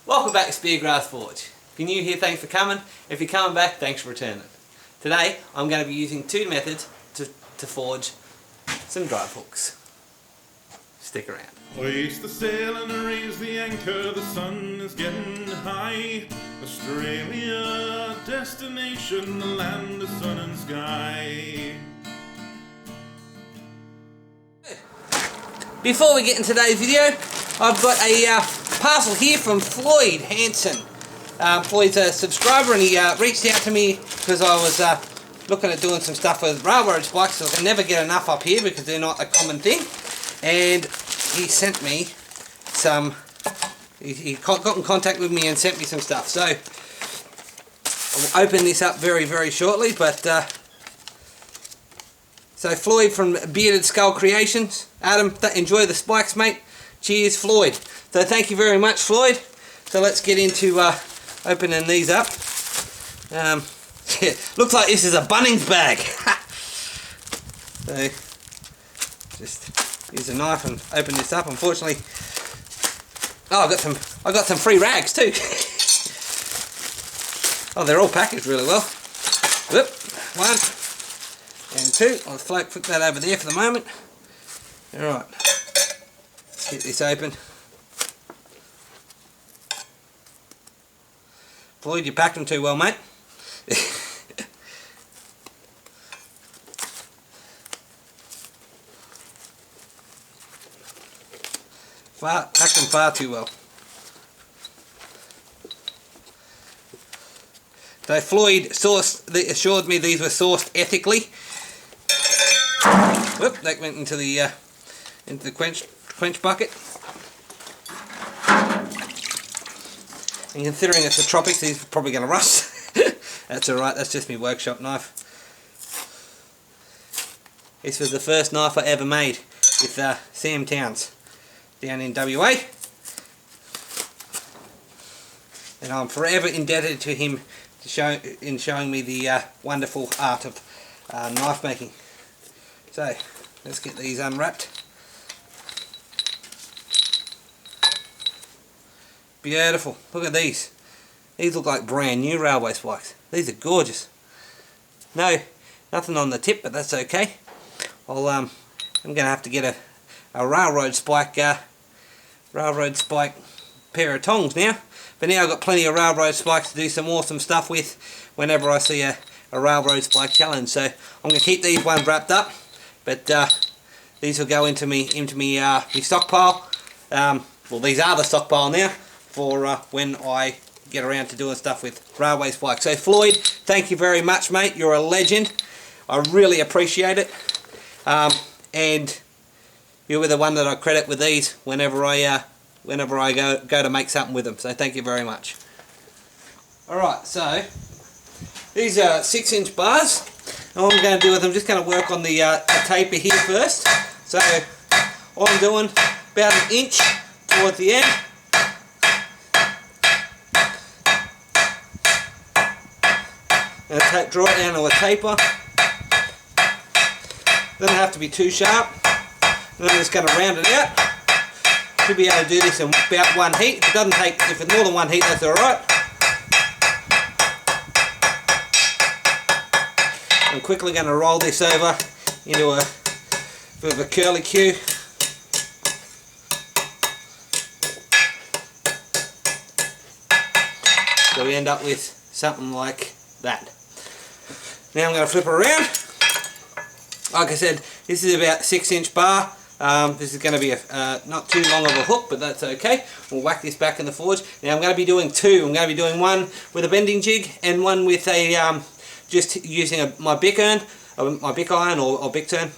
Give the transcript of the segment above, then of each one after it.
Welcome back to Speargrass Forge. If you're new here, thanks for coming. If you're coming back, thanks for returning. Today, I'm going to be using two methods to forge some drive hooks. Stick around. Hoist the sail and raise the anchor, the sun is getting high. Australia, destination, the land of sun and sky. Before we get into today's video, I've got a parcel here from Floyd Hanson. Floyd's a subscriber and he reached out to me because I was looking at doing some stuff with railroad spikes, so I can never get enough up here because they're not a common thing. And he sent me some, he got in contact with me and sent me some stuff. So I'll open this up very, very shortly, but so Floyd from Bearded Skull Creations. Adam, enjoy the spikes, mate. Cheers, Floyd. So thank you very much, Floyd. So let's get into opening these up. Yeah, looks like this is a Bunnings bag. So just use a knife and open this up. Unfortunately, oh, I got some free rags too. Oh, they're all packaged really well. Whoop, one and two. I'll flick that over there for the moment. All right, let's get this open. Floyd, you packed them too well, mate. Packed them far too well. So Floyd assured me these were sourced ethically. Whoop, that went into the quench bucket. And considering it's the tropics, these are probably going to rust. That's alright, that's just my workshop knife. This was the first knife I ever made with Sam Towns down in WA. And I'm forever indebted to him in showing me the wonderful art of knife making. So, let's get these unwrapped. Beautiful. Look at these. These look like brand new railway spikes. These are gorgeous. No, nothing on the tip, but that's okay. I'm going to have to get a railroad spike pair of tongs now. But now I've got plenty of railroad spikes to do some awesome stuff with whenever I see a railroad spike challenge. So I'm going to keep these ones wrapped up, but these will go into me stockpile. Well, these are the stockpile now for when I get around to doing stuff with railway spikes. So Floyd, thank you very much, mate. You're a legend. I really appreciate it. And you were the one that I credit with these whenever I go to make something with them. So thank you very much. Alright, so these are 6-inch bars. And what I'm going to do is I'm just going to work on the taper here first. So all I'm doing, about an inch towards the end. And draw it down to a taper. Doesn't have to be too sharp. And I'm just going to round it out. Should be able to do this in about one heat. If it doesn't take, if it's more than one heat, that's alright. I'm quickly going to roll this over into a bit of a curly cue. So we end up with something like that. Now I'm going to flip it around. Like I said, this is about 6-inch bar. This is going to be not too long of a hook, but that's okay. We'll whack this back in the forge. Now I'm going to be doing two. I'm going to be doing one with a bending jig and one with a just using my Bic iron or Bic turn.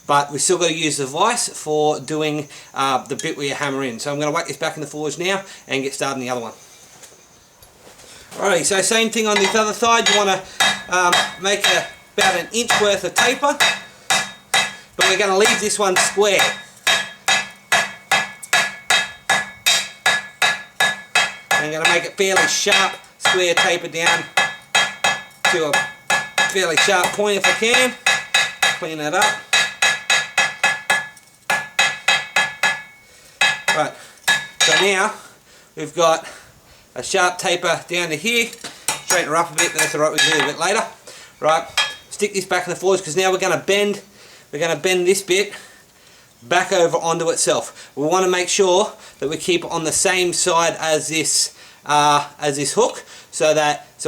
But we've still got to use the vise for doing the bit where you hammer in. So I'm going to whack this back in the forge now and get started on the other one. Alrighty, so same thing on this other side. You want to make about an inch worth of taper, but we're going to leave this one square. I'm going to make it fairly sharp, square taper down to a fairly sharp point if I can. Clean that up. Right, so now we've got a sharp taper down to here. Straighten her up a bit, but that's alright, we can do it a bit later. Right, stick this back in the forge because now we're going to bend this bit back over onto itself. We want to make sure that we keep it on the same side as this hook, so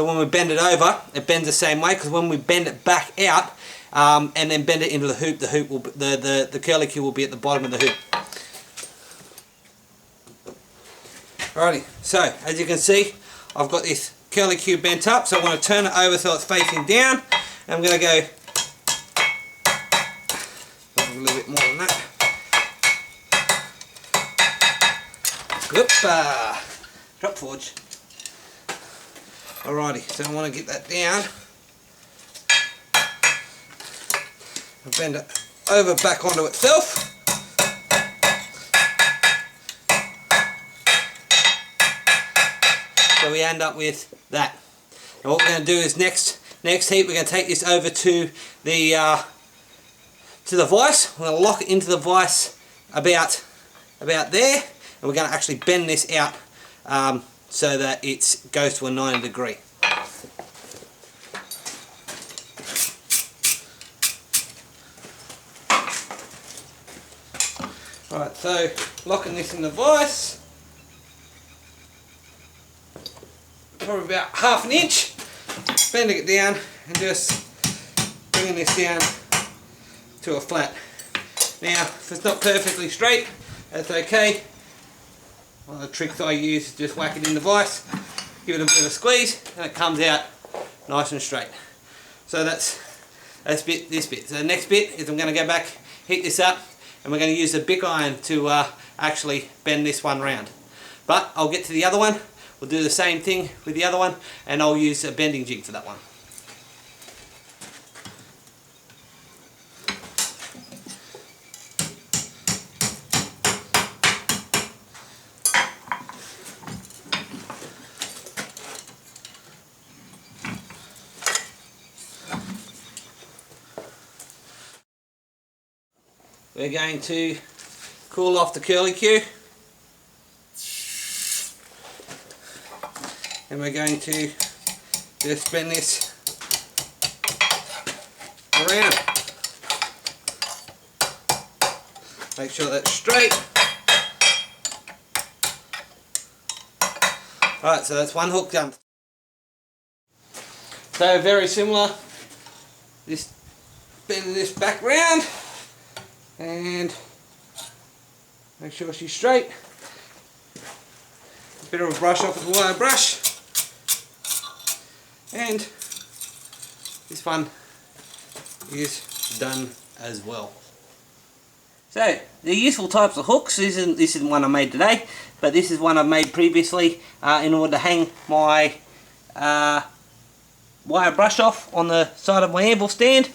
when we bend it over, it bends the same way. Because when we bend it back out and then bend it into the hoop will the curlicue will be at the bottom of the hoop. Alrighty, so as you can see, I've got this curlicue bent up, so I want to turn it over so it's facing down. And I'm going to go a little bit more than that. Whoop! Drop forge. Alrighty, so I want to get that down. And bend it over back onto itself. So we end up with that. And what we're going to do is next heat we're going to take this over to the vise. We're going to lock it into the vise about there, and we're going to actually bend this out so that it goes to a 90 degree. Alright, so locking this in the vise, probably about half an inch, bending it down and just bringing this down to a flat. Now, if it's not perfectly straight, that's okay. One of the tricks I use is just whack it in the vise, give it a bit of a squeeze, and it comes out nice and straight. So that's this bit. So the next bit is I'm going to go back, heat this up, and we're going to use a Bic iron to actually bend this one round. But I'll get to the other one. We'll do the same thing with the other one, and I'll use a bending jig for that one. We're going to cool off the curlicue, and we're going to just bend this around. Make sure that's straight. Alright, so that's one hook done. So very similar, just bending this back round. And make sure she's straight. A bit of a brush off with the wire brush. And this one is done as well. So the useful types of hooks, this isn't one I made today, but this is one I've made previously in order to hang my wire brush off on the side of my anvil stand.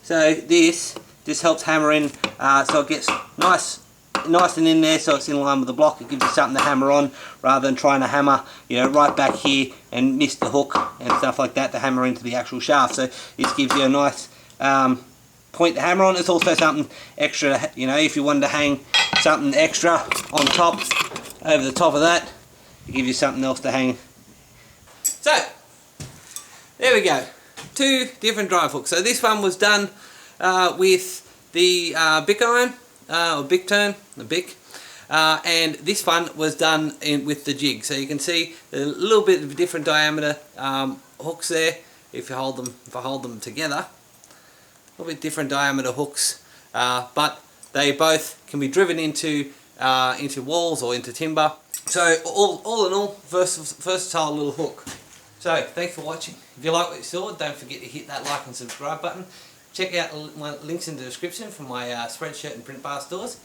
So this just helps hammer in, so it gets nice and in there, so it's in line with the block. It gives you something to hammer on rather than trying to hammer, right back here and miss the hook and stuff like that to hammer into the actual shaft. So this gives you a nice point to hammer on. It's also something extra, if you wanted to hang something extra on top, over the top of that, it gives you something else to hang. So there we go, 2 different drive hooks. So this one was done with the Bic iron, or Bic turn, the Bic, and this one was done with the jig. So you can see a little bit of different diameter hooks there. If I hold them together, a little bit different diameter hooks, but they both can be driven into walls or into timber. So all in all, versatile little hook. So thanks for watching. If you like what you saw, don't forget to hit that like and subscribe button. Check out my links in the description for my Spreadshirt and print bar stores.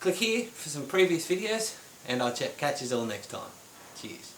Click here for some previous videos, and I'll catch you all next time. Cheers.